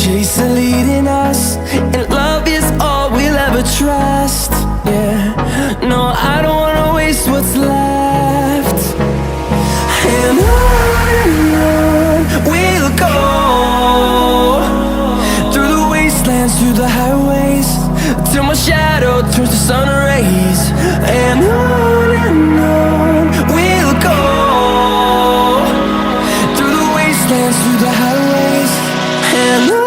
chasing, leading us, and love is all we'll ever trust. Yeah, no, I don't wanna waste what's left. And on we'll go, through the wastelands, through the highways, till my shadow turns to sun rays. And on we'll go, through the wastelands, through the highways, and on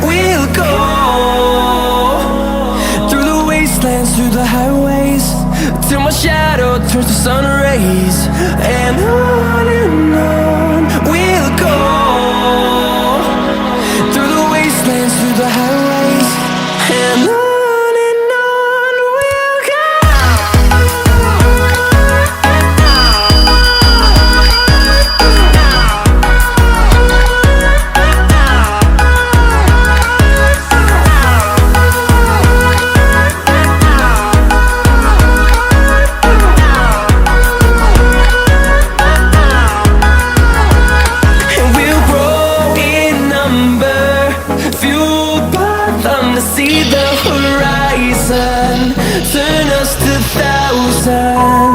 we'll go. Through the highways, till my shadow turns to sun rays. And on we'll go, through the wastelands, through the highways, and on we'll go. See the horizon, turn us to thousands.